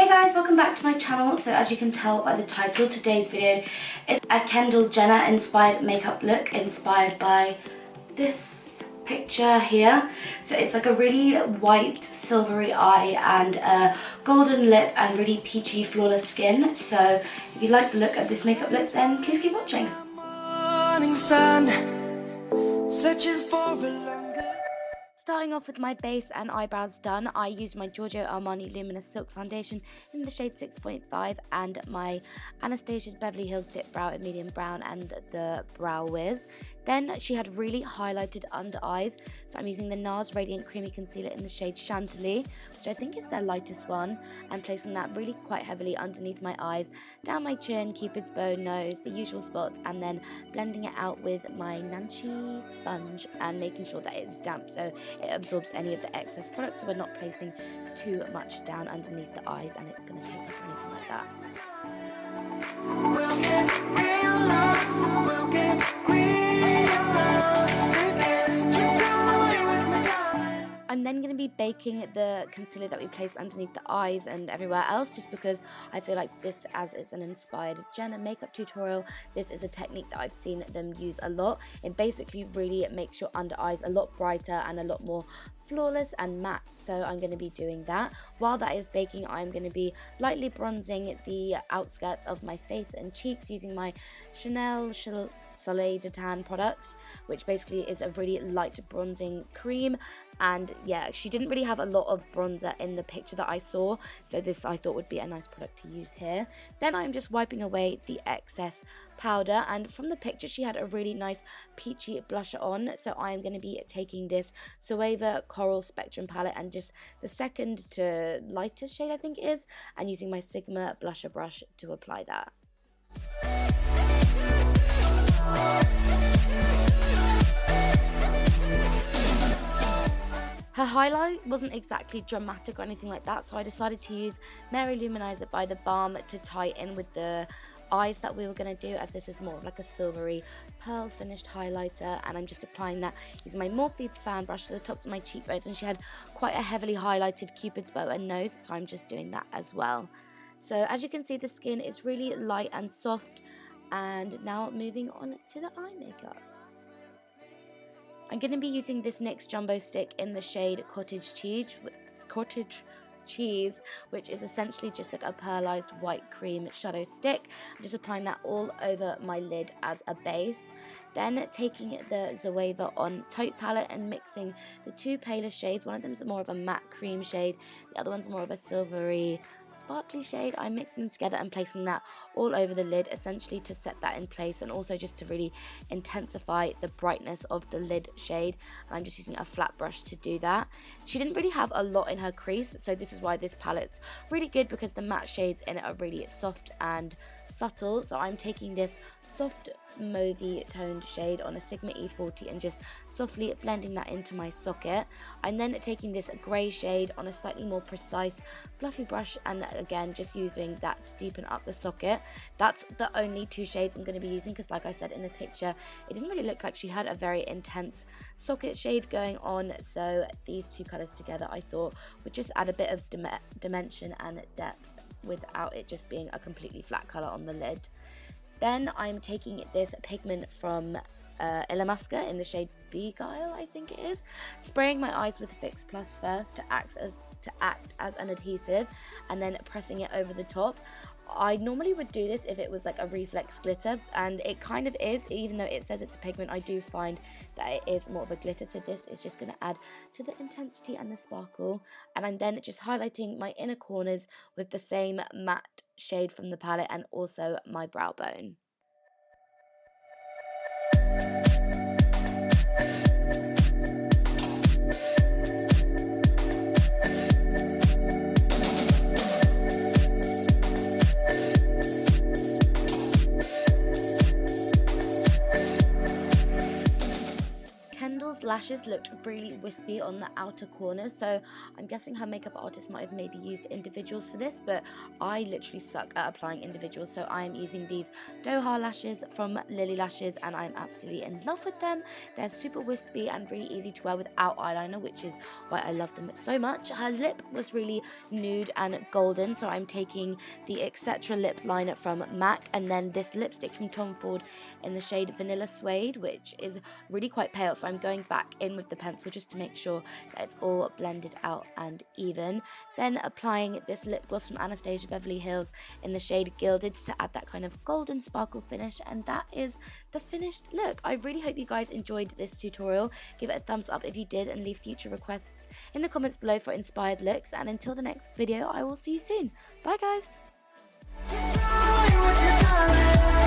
Hey guys, welcome back to my channel. So as you can tell by the title, today's video is a Kendall Jenner inspired makeup look inspired by this picture here. So it's like a really white silvery eye and a golden lip and really peachy flawless skin. So if you like the look of this makeup look, then please keep watching. Morning sun, searching for a longer. Starting off with my base and eyebrows done, I used my Giorgio Armani Luminous Silk Foundation in the shade 6.5 and my Anastasia's Beverly Hills Dip Brow in medium brown and the Brow Wiz. Then she had really highlighted under eyes, so I'm using the NARS Radiant Creamy Concealer in the shade Chantilly, which I think is their lightest one, and placing that really quite heavily underneath my eyes, down my chin, cupid's bow, nose, the usual spots, and then blending it out with my Nanchi sponge and making sure that it's damp so it absorbs any of the excess product, so we're not placing too much down underneath the eyes and it's going to take up anything like that. We'll get real lost, we'll get real lost again. Just run away with my time. I'm then going to be baking the concealer that we placed underneath the eyes and everywhere else, just because I feel like this, as it's an inspired Jenner makeup tutorial, this is a technique that I've seen them use a lot. It basically really makes your under eyes a lot brighter and a lot more flawless and matte, so I'm going to be doing that. While that is baking, I'm going to be lightly bronzing the outskirts of my face and cheeks using my Chanel Soleil de Tan product, which basically is a really light bronzing cream. And yeah, she didn't really have a lot of bronzer in the picture that I saw, so this I thought would be a nice product to use here. Then I'm just wiping away the excess powder, and from the picture she had a really nice peachy blusher on, so I'm going to be taking this Zoeva Coral Spectrum palette and just the second to lightest shade I think it is, and using my Sigma blusher brush to apply that. Her highlight wasn't exactly dramatic or anything like that, so I decided to use Mary Luminizer by the Balm to tie in with the eyes that we were going to do, as this is more of like a silvery pearl finished highlighter, and I'm just applying that using my Morphe fan brush to the tops of my cheekbones, and she had quite a heavily highlighted cupid's bow and nose, so I'm just doing that as well. So as you can see, the skin is really light and soft, and now moving on to the eye makeup. I'm going to be using this NYX Jumbo Stick in the shade Cottage Cheese, which is essentially just like a pearlized white cream shadow stick. I'm just applying that all over my lid as a base. Then taking the Zoeva on Taupe palette and mixing the two paler shades. One of them is more of a matte cream shade, the other one's more of a silvery sparkly shade. I'm mixing them together and placing that all over the lid, essentially to set that in place, and also just to really intensify the brightness of the lid shade. And I'm just using a flat brush to do that. She didn't really have a lot in her crease, so this is why this palette's really good, because the matte shades in it are really soft and subtle. So I'm taking this soft mauvey toned shade on a Sigma E40 and just softly blending that into my socket. I'm then taking this grey shade on a slightly more precise fluffy brush, and again just using that to deepen up the socket. That's the only two shades I'm going to be using, because like I said in the picture, it didn't really look like she had a very intense socket shade going on, so these two colours together I thought would just add a bit of dimension and depth without it just being a completely flat colour on the lid. Then I'm taking this pigment from illamasqua in the shade Beguile, I think it is, spraying my eyes with Fix Plus first to act as an adhesive, and then pressing it over the top. I normally would do this if it was like a reflex glitter, and it kind of is. Even though it says it's a pigment, I do find that it is more of a glitter, so this is just going to add to the intensity and the sparkle. And I'm then just highlighting my inner corners with the same matte shade from the palette, and also my brow bone. lashes looked really wispy on the outer corners, so I'm guessing her makeup artist might have maybe used individuals for this, but I literally suck at applying individuals, so I am using these Doha lashes from Lilly Lashes, and I'm absolutely in love with them. They're super wispy and really easy to wear without eyeliner, which is why I love them so much. Her lip was really nude and golden, so I'm taking the xxxx lip liner from MAC, and then this lipstick from Tom Ford in the shade Vanilla Suede, which is really quite pale, so I'm going back in with the pencil just to make sure that it's all blended out and even. Then applying this lip gloss from Anastasia Beverly Hills in the shade Gilded to add that kind of golden sparkle finish, and that is the finished look. I really hope you guys enjoyed this tutorial. Give it a thumbs up if you did, and leave future requests in the comments below for inspired looks, and until the next video I will see you soon. Bye guys. Just run away with your darling.